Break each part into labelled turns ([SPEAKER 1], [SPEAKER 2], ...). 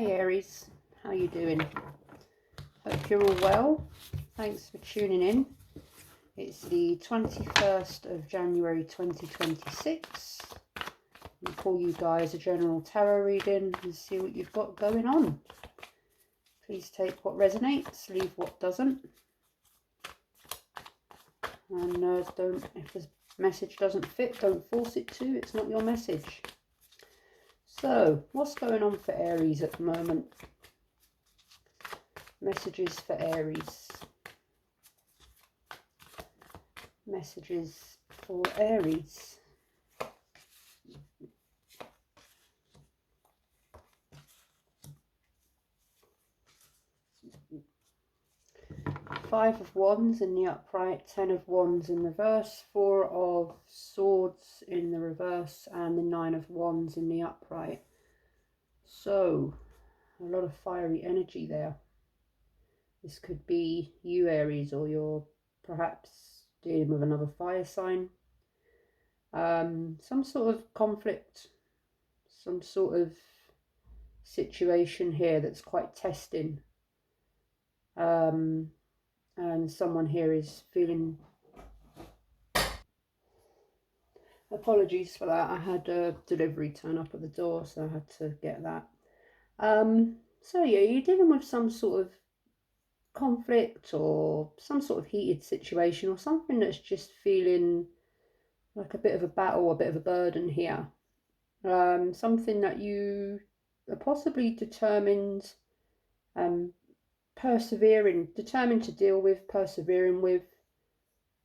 [SPEAKER 1] Hey Aries, how you doing? Hope you're all well. Thanks for tuning in. It's the 21st of January 2026. I'll call you guys a general tarot reading and see what you've got going on. Please take what resonates, leave what doesn't. And if the message doesn't fit, don't force it to. It's not your message. So, what's going on for Aries at the moment? Messages for Aries. Messages for Aries. Five of Wands in the upright, 10 of Wands in reverse, 4 of Swords in the reverse, and the 9 of Wands in the upright. So, a lot of fiery energy there. This could be you, Aries, or you're perhaps dealing with another fire sign. Some sort of conflict, some sort of situation here that's quite testing. And someone here is feeling... Apologies for that. I had a delivery turn up at the door, so I had to get that. So yeah, you're dealing with some sort of conflict or some sort of heated situation or something that's just feeling like a bit of a battle, a bit of a burden here. Something that you are possibly determined, determined to deal with, persevering with,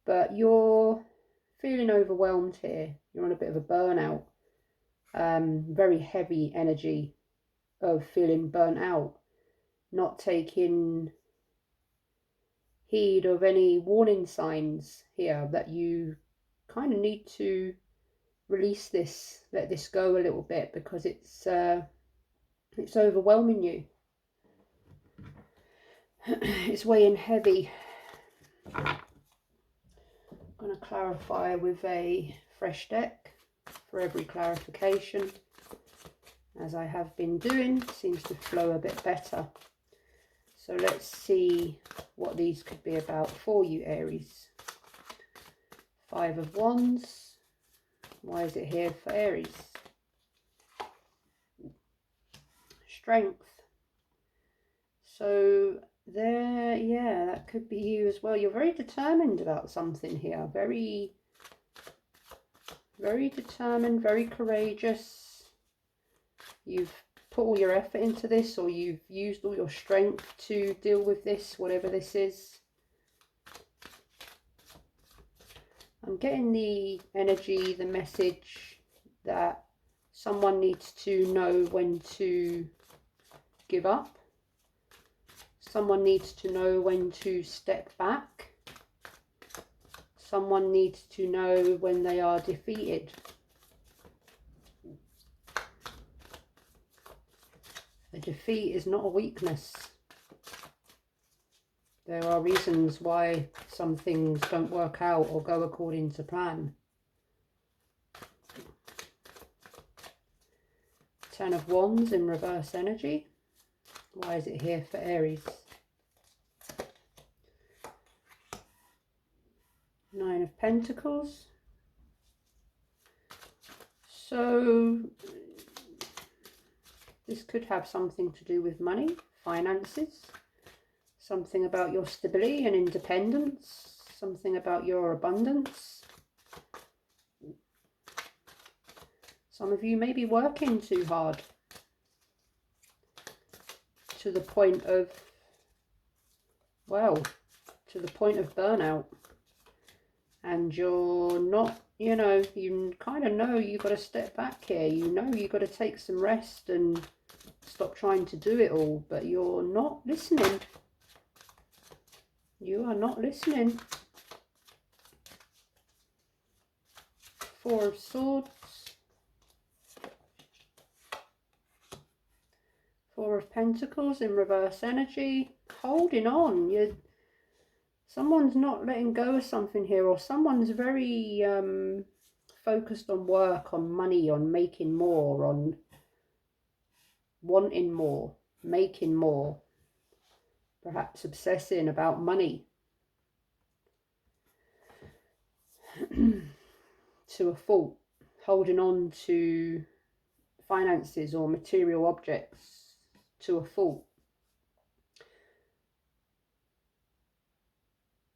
[SPEAKER 1] but you're feeling overwhelmed here. You're on a bit of a burnout, very heavy energy of feeling burnt out, not taking heed of any warning signs here that you kind of need to release this, let this go a little bit, because it's overwhelming you. It's weighing heavy. I'm going to clarify with a fresh deck for every clarification, as I have been doing. Seems to flow a bit better. So let's see what these could be about for you, Aries. 5 of Wands. Why is it here for Aries? Strength. So there, yeah, that could be you as well. You're very determined about something here. Very determined, very courageous. You've put all your effort into this, or you've used all your strength to deal with this, whatever this is. I'm getting the energy, the message that someone needs to know when to give up. Someone needs to know when to step back. Someone needs to know when they are defeated. A defeat is not a weakness. There are reasons why some things don't work out or go according to plan. 10 of Wands in reverse energy. Why is it here for Aries? 9 of Pentacles. So this could have something to do with money, finances, something about your stability and independence, something about your abundance. Some of you may be working too hard to the point of, well, to the point of burnout. And you're not, you know, you kind of know you've got to step back here. You know you've got to take some rest and stop trying to do it all, but you're not listening. You are not listening. 4 of Swords. 4 of Pentacles in reverse energy. Holding on. Someone's not letting go of something here, or someone's very focused on work, on money, on making more, on wanting more. making more, perhaps obsessing about money to a fault, holding on to finances or material objects to a fault,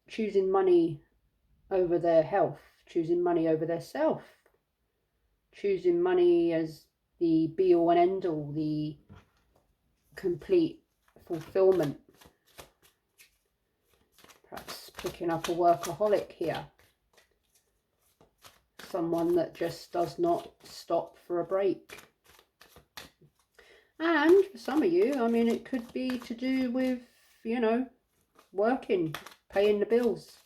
[SPEAKER 1] choosing money over their health, choosing money over their self, choosing money as the be-all and end-all, the complete fulfillment. Perhaps picking up a workaholic here, someone that just does not stop for a break. And for some of you, I mean, it could be to do with, you know, working, paying the bills,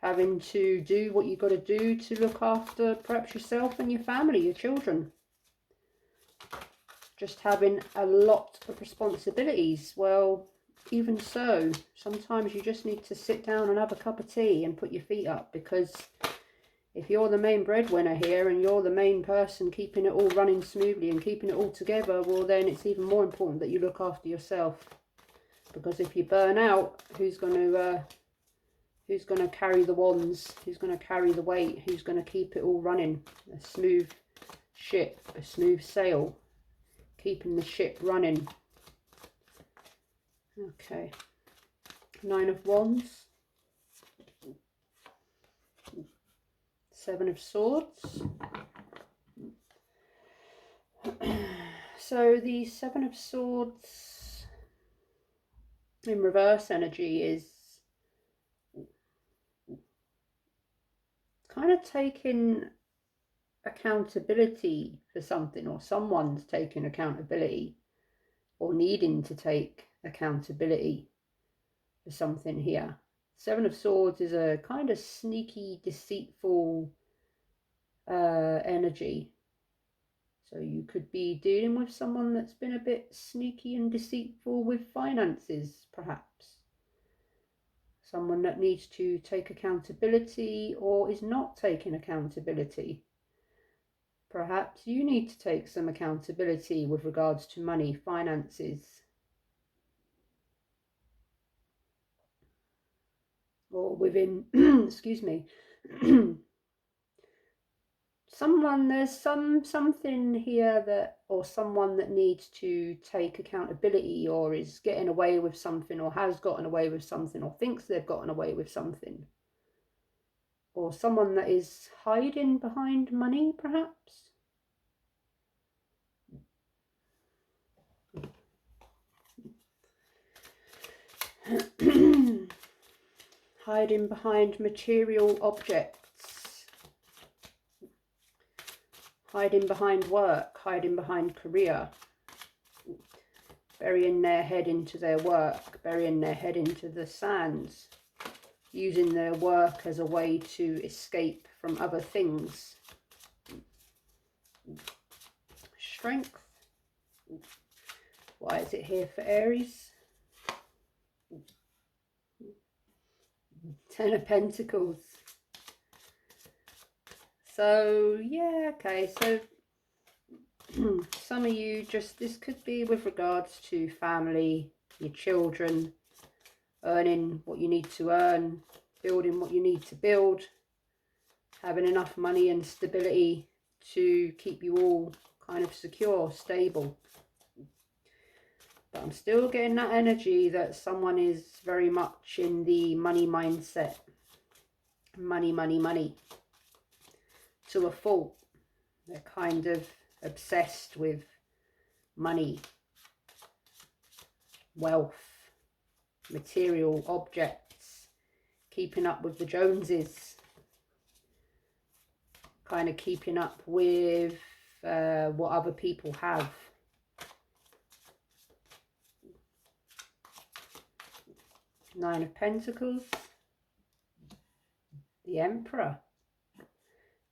[SPEAKER 1] having to do what you've got to do to look after perhaps yourself and your family, your children. Just having a lot of responsibilities. Well, even so, sometimes you just need to sit down and have a cup of tea and put your feet up, because if you're the main breadwinner here and you're the main person keeping it all running smoothly and keeping it all together, well, then it's even more important that you look after yourself. Because if you burn out, who's going to carry the wands? Who's going to carry the weight? Who's going to keep it all running? A smooth ship, a smooth sail, keeping the ship running. Okay, 9 of Wands, 7 of Swords. So the 7 of Swords in reverse energy is kind of taking accountability for something, or someone's taking accountability or needing to take accountability for something here. 7 of Swords is a kind of sneaky, deceitful energy. So you could be dealing with someone that's been a bit sneaky and deceitful with finances, perhaps. Someone that needs to take accountability or is not taking accountability. Perhaps you need to take some accountability with regards to money, finances. Or within, excuse me, there's something here that, or someone that needs to take accountability, or is getting away with something, or has gotten away with something, or thinks they've gotten away with something. Or someone that is hiding behind money, perhaps. Hiding behind material objects. Hiding behind work, hiding behind career. Burying their head into their work, burying their head into the sands. Using their work as a way to escape from other things. Strength. Why is it here for Aries? 10 of Pentacles. So, yeah, okay, so some of you this could be with regards to family, your children, earning what you need to earn, building what you need to build, having enough money and stability to keep you all kind of secure, stable. But I'm still getting that energy that someone is very much in the money mindset. Money, money, money. To a fault. They're kind of obsessed with money, wealth, material objects, keeping up with the Joneses, kind of keeping up with what other people have. Nine of Pentacles, the Emperor.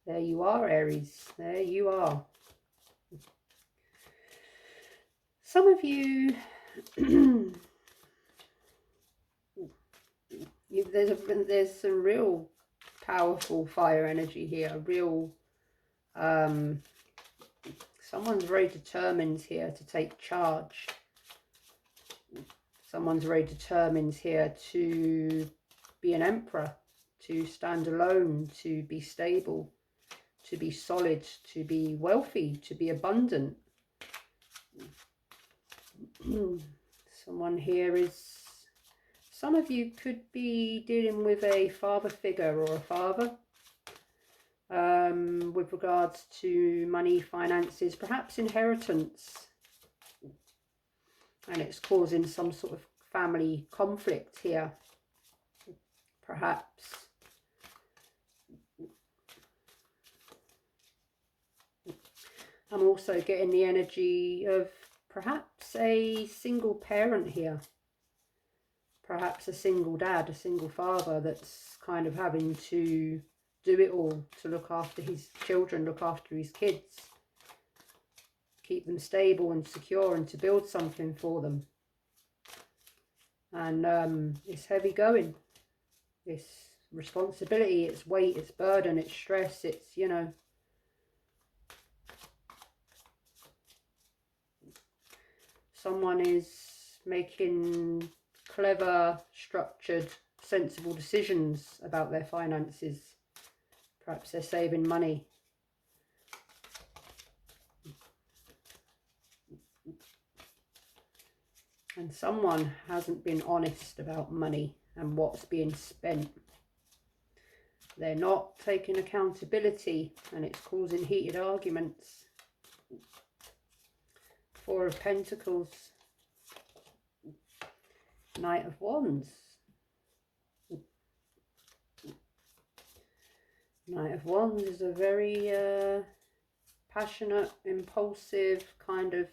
[SPEAKER 1] There you are, Aries. There you are. Some of you, there's some real powerful fire energy here. Real, someone's very determined here to take charge. Someone's very determined here to be an emperor, to stand alone, to be stable, to be solid, to be wealthy, to be abundant. Someone here is, some of you could be dealing with a father figure or a father with regards to money, finances, perhaps inheritance. And it's causing some sort of family conflict here, perhaps. I'm also getting the energy of perhaps a single parent here. Perhaps a single dad, a single father that's kind of having to do it all, to look after his children, look after his kids, keep them stable and secure, and to build something for them. And it's heavy going. It's responsibility, it's weight, it's burden, it's stress, it's, you know. Someone is making clever, structured, sensible decisions about their finances. Perhaps they're saving money. And someone hasn't been honest about money and what's being spent. They're not taking accountability, and it's causing heated arguments. Four of Pentacles. Knight of Wands. Knight of Wands is a very passionate, impulsive, kind of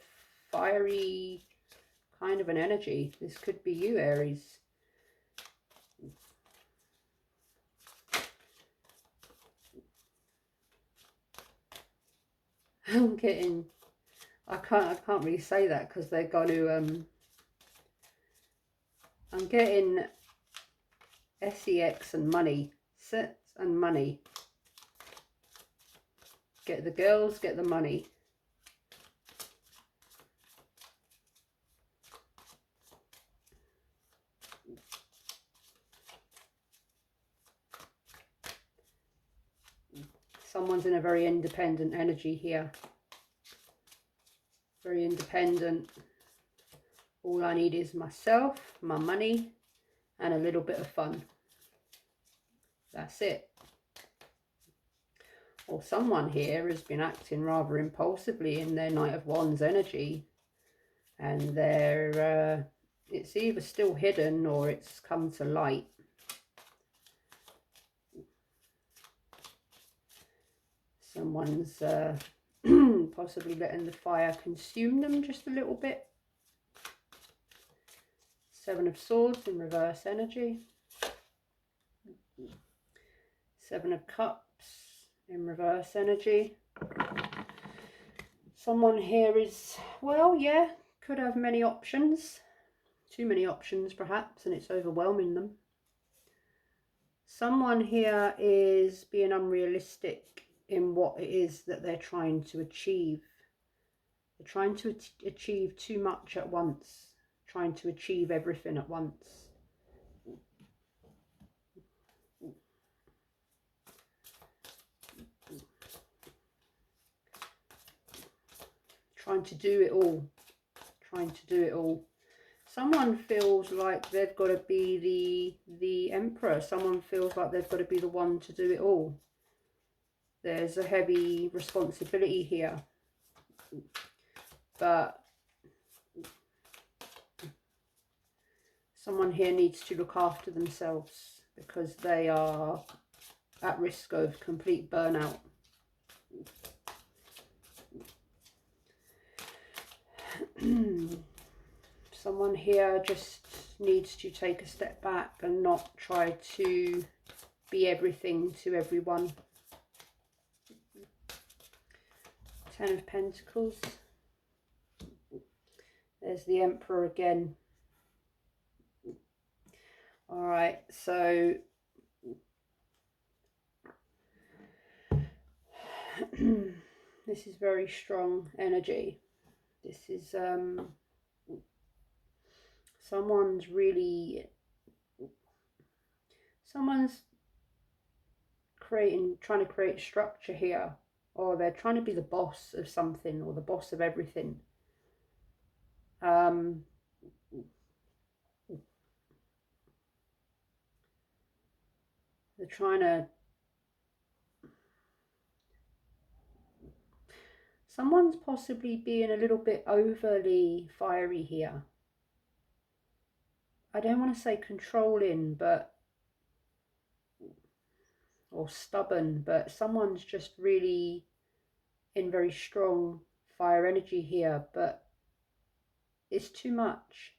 [SPEAKER 1] fiery kind of an energy. This could be you, Aries. I'm getting, I can't really say that because they're going to I'm getting sex and money, sex and money. Get the girls, get the money. Someone's in a very independent energy here. Very independent. All I need is myself, my money, and a little bit of fun. That's it. Or someone here has been acting rather impulsively in their Knight of Wands energy. And they're, it's either still hidden or it's come to light. Someone's possibly letting the fire consume them just a little bit. Seven of Swords in reverse energy. Seven of Cups in reverse energy. Someone here is, well, yeah, could have many options. Too many options perhaps, and it's overwhelming them. Someone here is being unrealistic in what it is that they're trying to achieve. They're trying to achieve too much at once. Trying to achieve everything at once. Trying to do it all. Trying to do it all. Someone feels like they've got to be the emperor. Someone feels like they've got to be the one to do it all. There's a heavy responsibility here. But someone here needs to look after themselves because they are at risk of complete burnout. Someone here just needs to take a step back and not try to be everything to everyone. Ten of Pentacles. There's the Emperor again. All right, so this is very strong energy. This is Someone's trying to create structure here, or they're trying to be the boss of something, or the boss of everything. They're trying to... Someone's possibly being a little bit overly fiery here. I don't want to say controlling, but... or stubborn, but someone's just really in very strong fire energy here, but it's too much.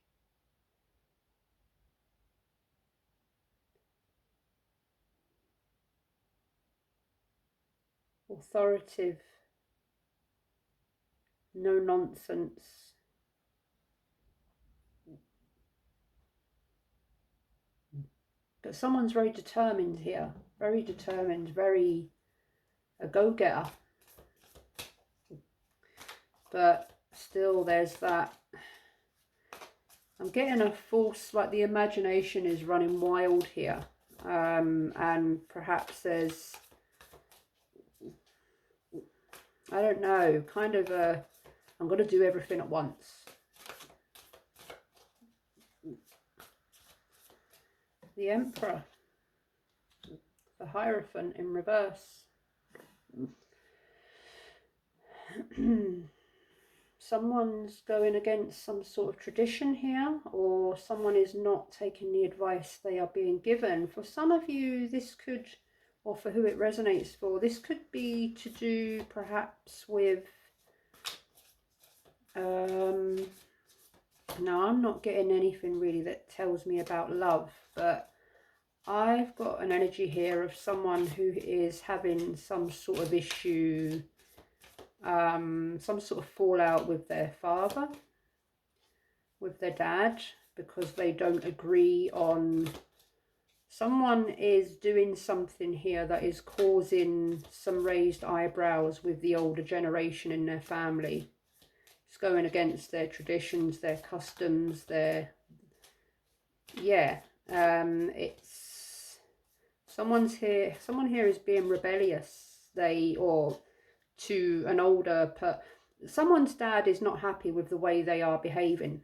[SPEAKER 1] Authoritative, no nonsense. But someone's very determined here, very determined, very a go-getter. But still there's that, I'm getting a false, like the imagination is running wild here. And perhaps there's, I don't know, kind of a, I'm going to do everything at once. The Emperor, the Hierophant in reverse. Someone's going against some sort of tradition here, or someone is not taking the advice they are being given. For some of you, this could, or for who it resonates for, this could be to do perhaps with, now I'm not getting anything really that tells me about love, but I've got an energy here of someone who is having some sort of issue, some sort of fallout with their father, with their dad, because they don't agree on, someone is doing something here that is causing some raised eyebrows with the older generation in their family. It's going against their traditions, their customs, their, yeah, it's, someone here is being rebellious, or to an older someone's dad is not happy with the way they are behaving.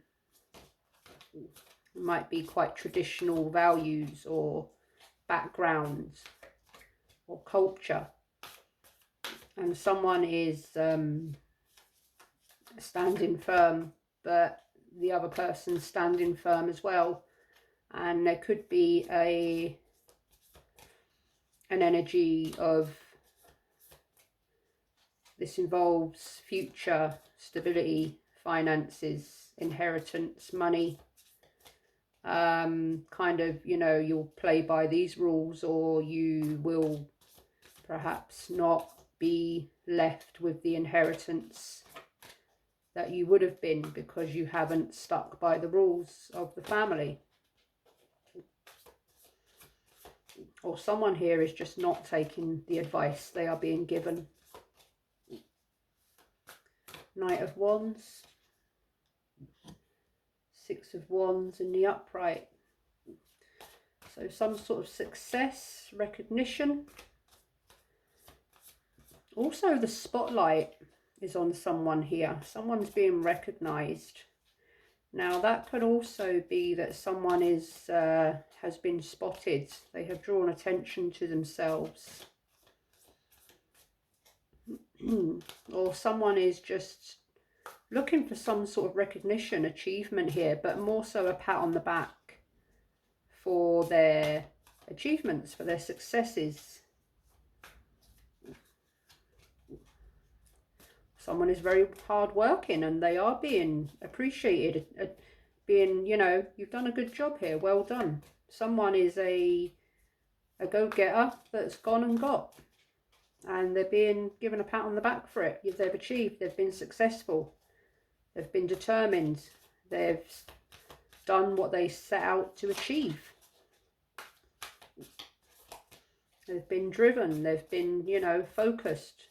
[SPEAKER 1] It might be quite traditional values or backgrounds or culture, and someone is standing firm, but the other person's standing firm as well. And there could be an energy of, this involves future stability, finances, inheritance, money. Kind of, you know, you'll play by these rules, or you will perhaps not be left with the inheritance that you would have been because you haven't stuck by the rules of the family. Or someone here is just not taking the advice they are being given. Knight of Wands, Six of Wands in the upright. So some sort of success, recognition. Also the spotlight is on someone here. Someone's being recognized. Now that could also be that someone is has been spotted. They have drawn attention to themselves. Or someone is just looking for some sort of recognition, achievement here, but more so a pat on the back for their achievements, for their successes. Someone is very hard working and they are being appreciated, being, you know, you've done a good job here, well done. Someone is a go-getter that's gone and got, and they're being given a pat on the back for it. They've achieved, they've been successful, they've been determined, they've done what they set out to achieve. They've been driven, they've been, you know, focused.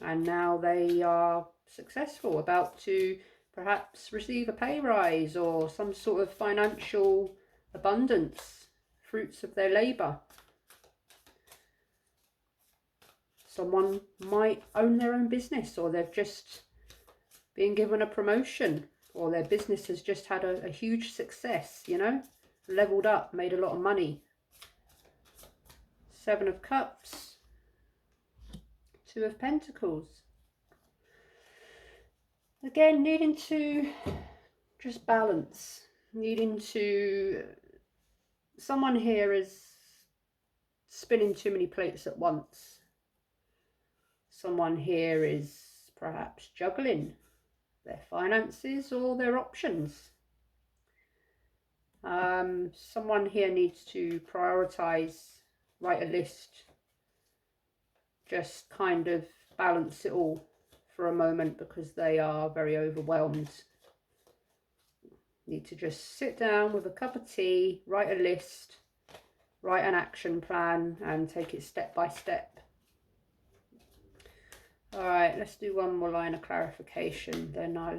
[SPEAKER 1] And now they are successful, about to perhaps receive a pay rise or some sort of financial abundance, fruits of their labour. Someone might own their own business, or they've just been given a promotion, or their business has just had a huge success, you know, leveled up, made a lot of money. 7 of Cups, 2 of Pentacles. Again, needing to just balance, needing to, someone here is spinning too many plates at once. Someone here is perhaps juggling their finances or their options. Someone here needs to prioritize, write a list, just kind of balance it all for a moment, because they are very overwhelmed. Need to just sit down with a cup of tea, write a list, write an action plan, and take it step by step. All right, let's do one more line of clarification, then I'll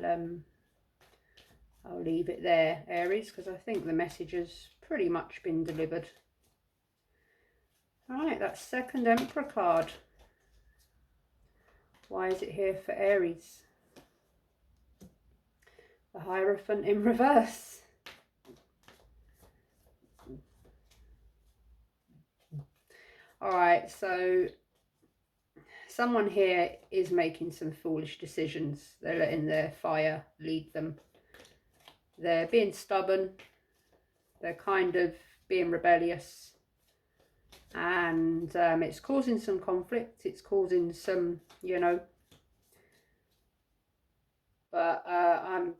[SPEAKER 1] leave it there, Aries, because I think the message has pretty much been delivered. All right, that second Emperor card. Why is it here for Aries? The Hierophant in reverse. All right, so someone here is making some foolish decisions. They're letting their fire lead them. They're being stubborn. They're kind of being rebellious. And it's causing some conflict. It's causing some, you know. But I'm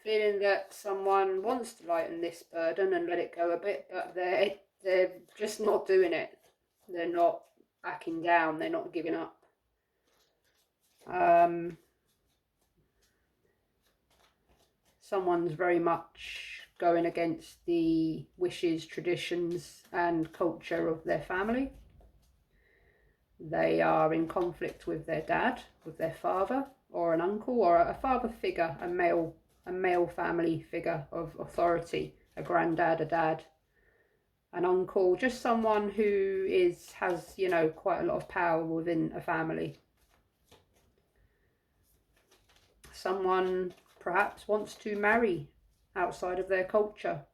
[SPEAKER 1] feeling that someone wants to lighten this burden and let it go a bit, but they're just not doing it. They're not backing down. They're not giving up. Someone's very much going against the wishes, traditions and culture of their family. They are in conflict with their dad, with their father, or an uncle, or a father figure, a male family figure of authority, a granddad, a dad, an uncle, just someone who has, you know, quite a lot of power within a family. Someone perhaps wants to marry outside of their culture.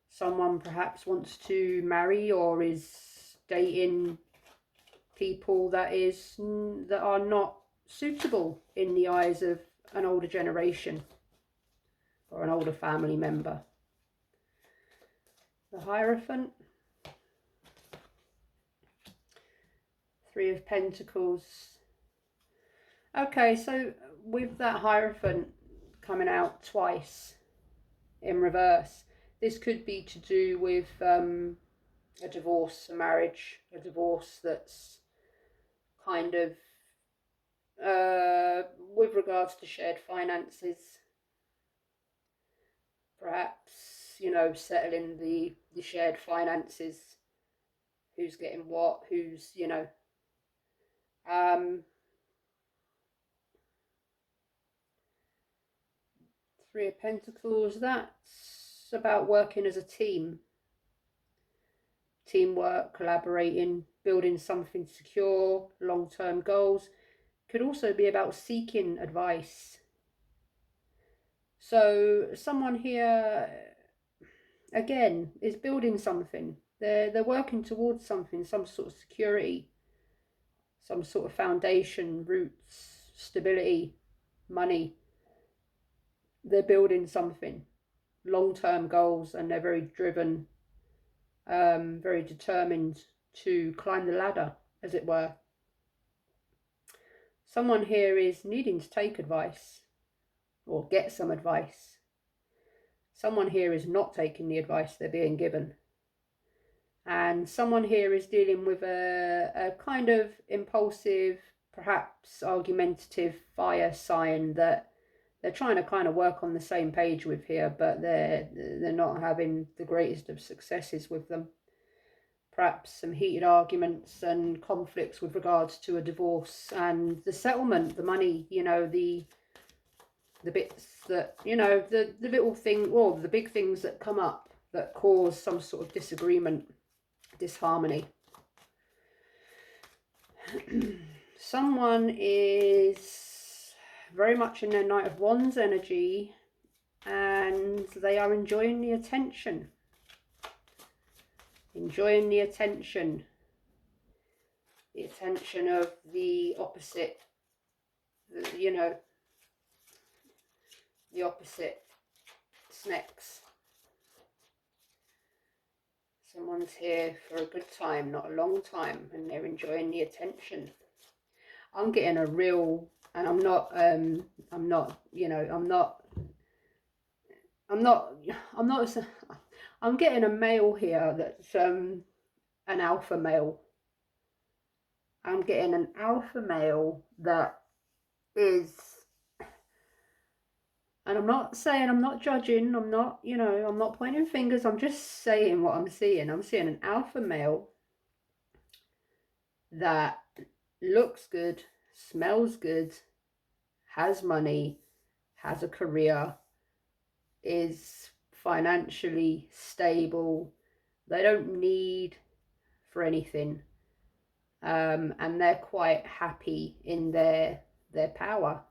[SPEAKER 1] Someone perhaps wants to marry or is dating people that are not suitable in the eyes of an older generation or an older family member. The Hierophant, 3 of Pentacles. Okay, so with that Hierophant coming out twice in reverse, this could be to do with a divorce, a marriage, a divorce that's kind of with regards to shared finances, perhaps, you know, settling the shared finances, who's getting what, who's, you know, 3 of Pentacles, that's about working as a team. Teamwork, collaborating, building something secure, long-term goals. Could also be about seeking advice. So someone here, again, is building something. They're working towards something, some sort of security, some sort of foundation, roots, stability, money. They're building something, long-term goals, and they're very driven, very determined to climb the ladder, as it were. Someone here is needing to take advice or get some advice. Someone here is not taking the advice they're being given. And someone here is dealing with a kind of impulsive, perhaps argumentative fire sign that they're trying to kind of work on the same page with here, but they're not having the greatest of successes with them. perhaps some heated arguments and conflicts with regards to a divorce and the settlement, the money, you know, the bits that, you know, the little thing, or the big things that come up that cause some sort of disagreement, disharmony. Someone is very much in their Knight of Wands energy, and they are enjoying the attention. Enjoying the attention. The attention of the opposite, you know, the opposite sex. Someone's here for a good time, not a long time, and they're enjoying the attention. I'm getting a real, and I'm not, you know, I'm getting a male here that's an alpha male. I'm getting an alpha male that is, and I'm not saying, I'm not judging, I'm not, you know, I'm not pointing fingers, I'm just saying what I'm seeing. I'm seeing an alpha male that looks good, smells good, has money, has a career, is financially stable. They don't need for anything, and they're quite happy in their power.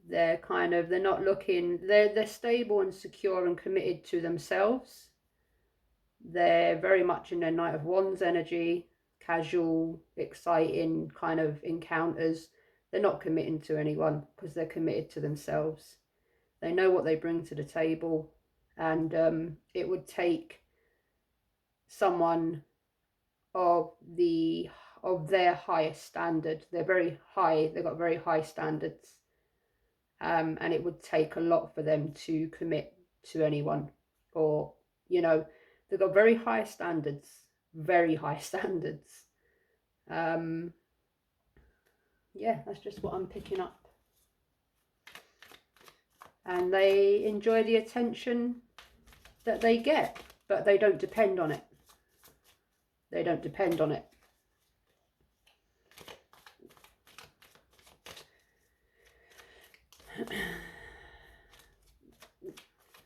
[SPEAKER 1] They're kind of, they're not looking, they're stable and secure and committed to themselves. They're very much in their Knight of Wands energy, casual, exciting kind of encounters. They're not committing to anyone because they're committed to themselves. They know what they bring to the table, and it would take someone of their highest standard. They're very high, they've got very high standards. And it would take a lot for them to commit to anyone, or, you know, they've got very high standards, very high standards. Yeah, that's just what I'm picking up. And they enjoy the attention that they get, but they don't depend on it. They don't depend on it.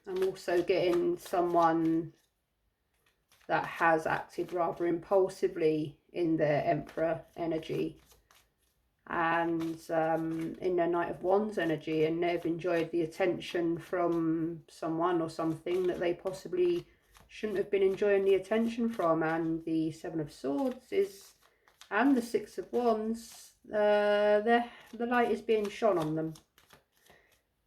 [SPEAKER 1] I'm also getting someone that has acted rather impulsively in their Emperor energy, and in their Knight of Wands energy, and they've enjoyed the attention from someone or something that they possibly shouldn't have been enjoying the attention from. And the Seven of Swords is, and the Six of Wands, the light is being shone on them.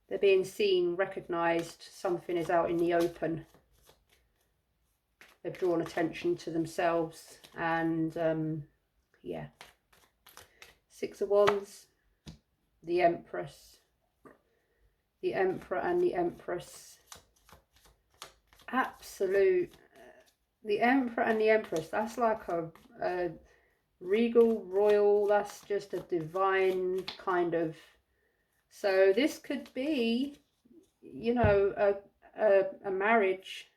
[SPEAKER 1] They're being seen, recognised, something is out in the open. They've drawn attention to themselves, and yeah. Six of Wands, the Empress, the Emperor and the Empress. Absolute, the Emperor and the Empress, that's like a regal, royal, that's just a divine kind of. So this could be, you know, a marriage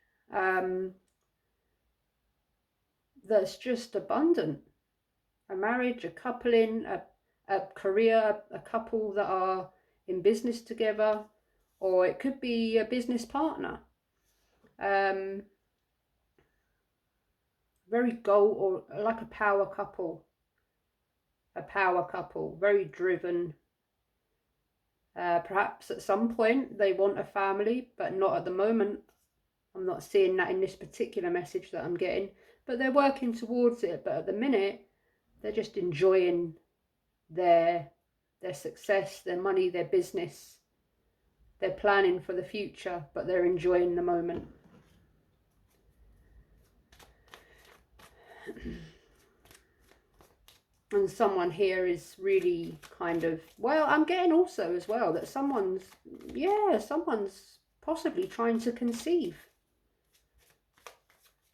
[SPEAKER 1] that's just abundant. A marriage, a coupling, a career, a couple that are in business together, or it could be a business partner. Very goal, or like a power couple. A power couple, very driven. Perhaps at some point they want a family, but not at the moment. I'm not seeing that in this particular message that I'm getting, but they're working towards it. But at the minute, they're just enjoying their success, their money, their business. They're planning for the future, but they're enjoying the moment. And someone here is really kind of, well, I'm getting also as well that someone's possibly trying to conceive.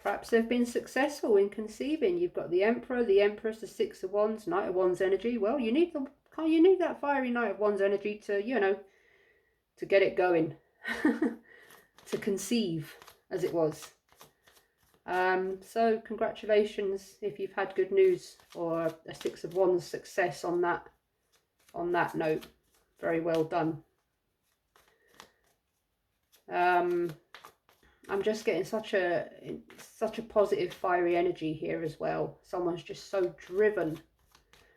[SPEAKER 1] Perhaps they've been successful in conceiving. You've got the Emperor, the Empress, the Six of Wands, Knight of Wands energy. Well, you need that fiery Knight of Wands energy to, you know, to get it going, to conceive, as it was. So congratulations if you've had good news or a Six of Wands success on that note. Very well done. I'm just getting such a positive, fiery energy here as well. Someone's just so driven.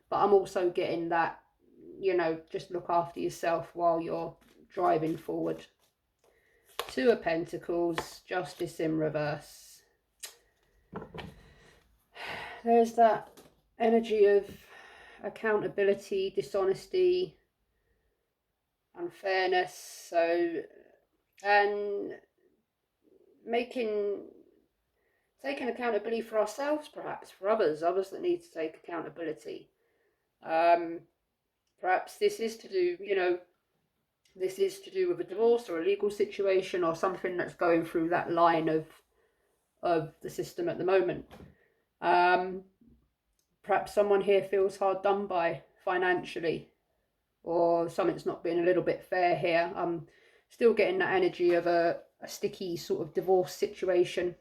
[SPEAKER 1] But I'm also getting that, you know, just look after yourself while you're driving forward. Two of Pentacles, Justice in reverse. There's that energy of accountability, dishonesty, unfairness. So, and taking accountability for ourselves, perhaps for others that need to take accountability. Perhaps this is to do, you know, this is to do with a divorce or a legal situation or something that's going through that line of the system at the moment. Perhaps someone here feels hard done by financially, or something's not being a little bit fair here. I'm still getting that energy of a sticky sort of divorce situation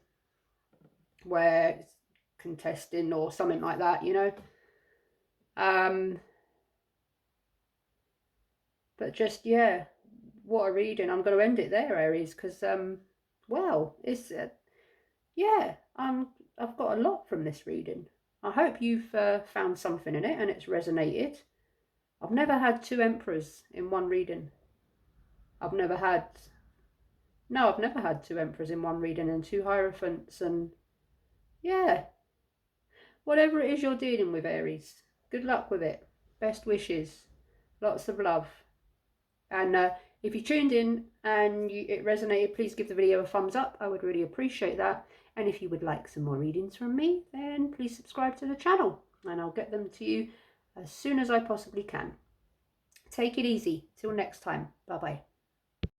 [SPEAKER 1] where it's contesting or something like that, you know. But just, yeah, what a reading. I'm going to end it there, Aries, because well, it's yeah, I've got a lot from this reading. I hope you've found something in it and it's resonated. I've never had two emperors in one reading. I've never had two emperors in one reading and two hierophants. And yeah, whatever it is you're dealing with, Aries, good luck with it. Best wishes. Lots of love. And if you tuned in and it resonated, please give the video a thumbs up. I would really appreciate that. And if you would like some more readings from me, then please subscribe to the channel and I'll get them to you as soon as I possibly can. Take it easy. Till next time. Bye-bye.